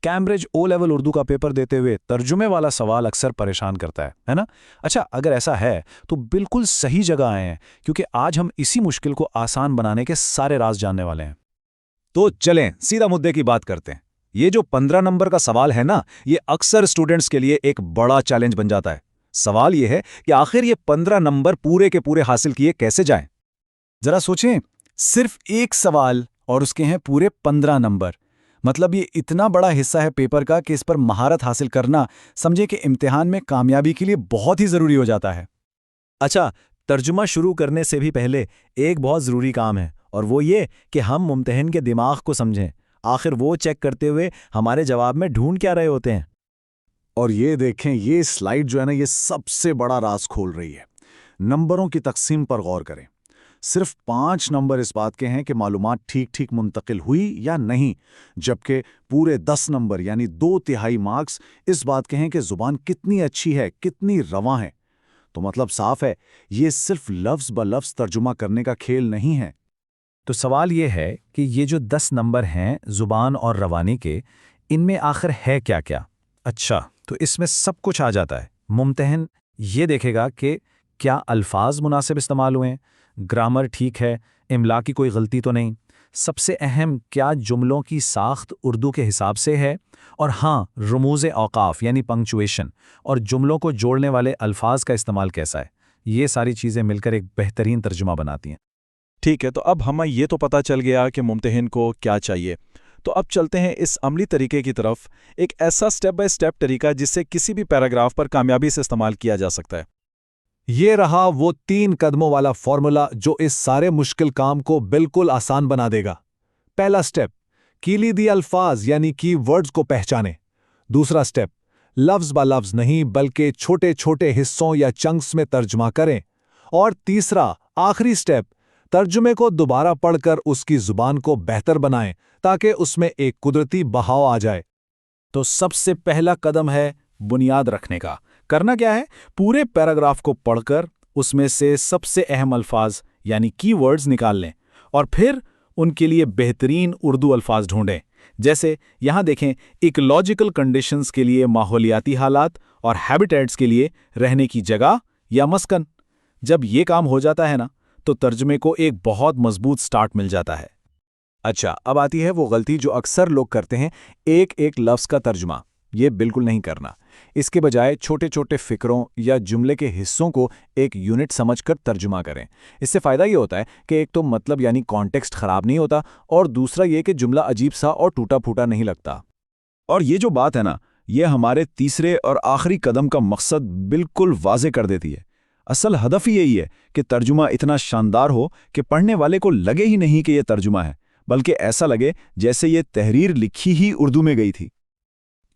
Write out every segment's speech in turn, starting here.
Cambridge O level Urdu का paper देते हुए तर्जुमे वाला सवाल अक्सर परेशान करता है ना? अच्छा, अगर ऐसा है तो बिल्कुल सही जगह आए हैं, क्योंकि आज हम इसी मुश्किल को आसान बनाने के सारे राज जानने वाले हैं। तो चलें सीधा मुद्दे की बात करते हैं। ये जो 15 नंबर का सवाल है ना, ये अक्सर स्टूडेंट्स के लिए एक बड़ा चैलेंज बन जाता है। सवाल ये है कि आखिर ये 15 नंबर पूरे के पूरे हासिल किए कैसे जाएं? जरा सोचें, सिर्फ एक सवाल और उसके हैं पूरे 15 नंबर। मतलब ये इतना बड़ा हिस्सा है पेपर का कि इस पर महारत हासिल करना समझे कि इम्तिहान में कामयाबी के लिए बहुत ही ज़रूरी हो जाता है। अच्छा, तर्जुमा शुरू करने से भी पहले एक बहुत ज़रूरी काम है, और वो ये कि हम मुम्तहिन के दिमाग को समझें। आखिर वो चेक करते हुए हमारे जवाब में ढूंढ क्या रहे होते हैं। और ये देखें, ये स्लाइड जो है ना, ये सबसे बड़ा राज खोल रही है। नंबरों की तकसीम पर गौर करें। सिर्फ 5 नंबर इस बात के हैं कि मालूमात ठीक ठीक मुंतकिल हुई या नहीं, जबकि पूरे 10 नंबर यानी 2/3 मार्क्स इस बात के हैं कि ज़ुबान कितनी अच्छी है, कितनी रवां है। तो मतलब साफ है, ये सिर्फ लफ्ज़ ब लफ्ज़ तर्जुमा करने का खेल नहीं है। तो सवाल ये है कि ये जो 10 नंबर हैं ज़ुबान और रवानी के, इनमें आखिर है क्या क्या? अच्छा, तो इसमें सब कुछ आ जाता है। मुम्तहिन ये देखेगा कि क्या अल्फाज मुनासिब इस्तेमाल हुए हैं, ग्रामर ठीक है, इमला की कोई गलती तो नहीं, सबसे अहम क्या जुमलों की साख्त उर्दू के हिसाब से है, और हाँ, रमूज़ औकाफ यानी पंक्चुएशन और जुमलों को जोड़ने वाले अल्फाज का इस्तेमाल कैसा है। ये सारी चीज़ें मिलकर एक बेहतरीन तर्जुमा बनाती हैं। ठीक है, तो अब हमें ये तो पता चल गया कि मुम्तहिन को क्या चाहिए। तो अब चलते हैं इस अमली तरीके की तरफ, एक ऐसा स्टेप बाय स्टेप तरीका जिससे किसी भी पैराग्राफ पर कामयाबी से इस्तेमाल किया जा सकता है। ये रहा वो 3 कदमों वाला फॉर्मूला जो इस सारे मुश्किल काम को बिल्कुल आसान बना देगा। पहला स्टेप, कीलीदी अल्फाज यानी की वर्ड्स को पहचानें। दूसरा स्टेप, लफ्ज़ ब लफ्ज़ नहीं बल्कि छोटे छोटे हिस्सों या चंक्स में तर्जुमा करें। और तीसरा, आखिरी स्टेप, तर्जुमे को दोबारा पढ़कर उसकी ज़ुबान को बेहतर बनाएं ताकि उसमें एक कुदरती बहाव आ जाए। तो सबसे पहला कदम है बुनियाद रखने का। करना क्या है? पूरे पैराग्राफ को पढ़कर उसमें से सबसे अहम अल्फाज यानी कीवर्ड्स निकाल लें और फिर उनके लिए बेहतरीन उर्दू अल्फाज ढूंढें। जैसे यहाँ देखें, इकोलॉजिकल कंडीशंस के लिए माहौलियाती हालात और हैबिटेट्स के लिए रहने की जगह या मस्कन। जब ये काम हो जाता है ना, तो तर्जुमे को एक बहुत मजबूत स्टार्ट मिल जाता है। अच्छा, अब आती है वो गलती जो अक्सर लोग करते हैं, एक एक लफ्ज़ का तर्जुमा। ये बिल्कुल नहीं करना। इसके बजाय छोटे छोटे फ़िक्रों या जुमले के हिस्सों को एक यूनिट समझकर तर्जुमा करें। इससे फ़ायदा ये होता है कि एक तो मतलब यानी कॉन्टेक्स्ट ख़राब नहीं होता, और दूसरा ये कि जुमला अजीब सा और टूटा फूटा नहीं लगता। और ये जो बात है ना, ये हमारे तीसरे और आखिरी कदम का मकसद बिल्कुल वाज़े कर देती है। असल हदफ यही है कि तर्जुमा इतना शानदार हो कि पढ़ने वाले को लगे ही नहीं कि ये तर्जुमा है, बल्कि ऐसा लगे जैसे ये तहरीर लिखी ही उर्दू में गई थी।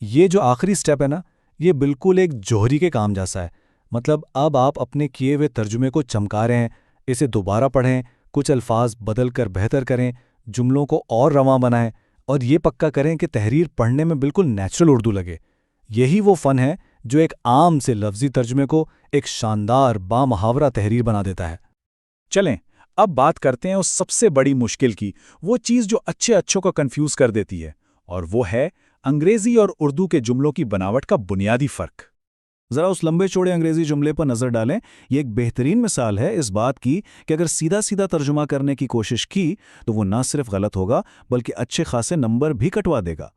ये जो आखिरी स्टेप है ना, ये बिल्कुल एक जौहरी के काम जैसा है। मतलब अब आप अपने किए हुए तर्जुमे को चमका रहे हैं, इसे दोबारा पढ़ें, कुछ अल्फाज बदल कर बेहतर करें, जुमलों को और रवां बनाएं, और ये पक्का करें कि तहरीर पढ़ने में बिल्कुल नेचुरल उर्दू लगे। यही वो फ़न है जो एक आम से लफ्ज़ी तर्जुमे को एक शानदार बामहावरा तहरीर बना देता है। चलें, अब बात करते हैं उस सबसे बड़ी मुश्किल की, वो चीज़ जो अच्छे अच्छों को कंफ्यूज कर देती है, और वो है अंग्रेजी और उर्दू के जुमलों की बनावट का बुनियादी फ़र्क। ज़रा उस लंबे चौड़े अंग्रेजी जुमले पर नज़र डालें। ये एक बेहतरीन मिसाल है इस बात की कि अगर सीधा सीधा तर्जुमा करने की कोशिश की तो वो ना सिर्फ गलत होगा बल्कि अच्छे खासे नंबर भी कटवा देगा।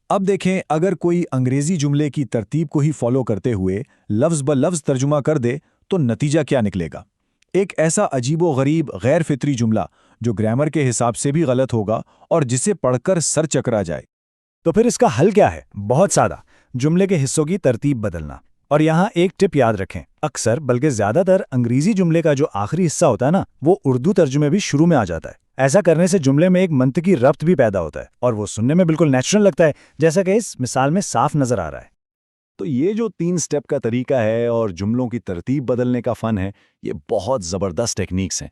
अब देखें, अगर कोई अंग्रेजी जुमले की तरतीब को ही फॉलो करते हुए लफ्ज़ ब लफ्ज़ तर्जुमा कर दे तो नतीजा क्या निकलेगा? एक ऐसा अजीबो-गरीब गैर फितरी जुमला जो ग्रामर के हिसाब से भी गलत होगा और जिसे पढ़कर सर चकरा जाए। तो फिर इसका हल क्या है? बहुत सादा, जुमले के हिस्सों की तरतीब बदलना। और यहाँ एक टिप याद रखें, अक्सर बल्कि ज़्यादातर अंग्रेजी जुमले का जो आखिरी हिस्सा होता है ना, वो उर्दू तर्जुमे भी शुरू में आ जाता है। ऐसा करने से जुमले में एक मंतकी रब्त भी पैदा होता है और वो सुनने में बिल्कुल नेचुरल लगता है, जैसा कि इस मिसाल में साफ नजर आ रहा है। तो ये जो 3 स्टेप का तरीका है और जुमलों की तरतीब बदलने का फ़न है, ये बहुत ज़बरदस्त टेक्निक्स हैं।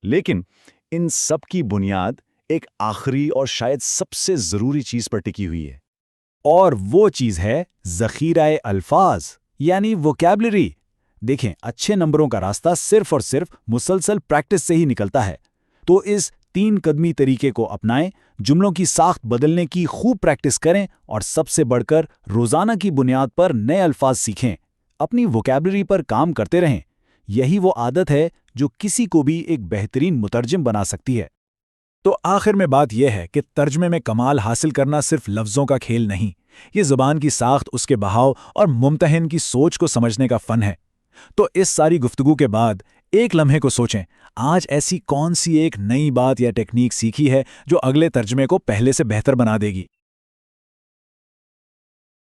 लेकिन इन सब की बुनियाद एक आखिरी और शायद सबसे ज़रूरी चीज़ पर टिकी हुई है, और वो चीज़ है ज़ख़ीरा-ए अल्फाज यानी वोकैबुलरी। देखें, अच्छे नंबरों का रास्ता सिर्फ और सिर्फ मुसलसल प्रैक्टिस से ही निकलता है। तो इस 3 कदमी तरीके को अपनाएं जुमलों की साख्त बदलने की खूब प्रैक्टिस करें और सबसे बढ़कर रोज़ाना की बुनियाद पर नए अल्फाज सीखें। अपनी वोकैबुलरी पर काम करते रहें। यही वो आदत है जो किसी को भी एक बेहतरीन मुतरजिम बना सकती है। तो आखिर में बात यह है कि तर्जमे में कमाल हासिल करना सिर्फ लफ्ज़ों का खेल नहीं, ये ज़ुबान की साख्त, उसके बहाव और मुम्तहिन की सोच को समझने का फ़न है। तो इस सारी गुफ्तगू के बाद एक लम्हे को सोचें, आज ऐसी कौन सी एक नई बात या टेक्निक सीखी है जो अगले तर्जमे को पहले से बेहतर बना देगी।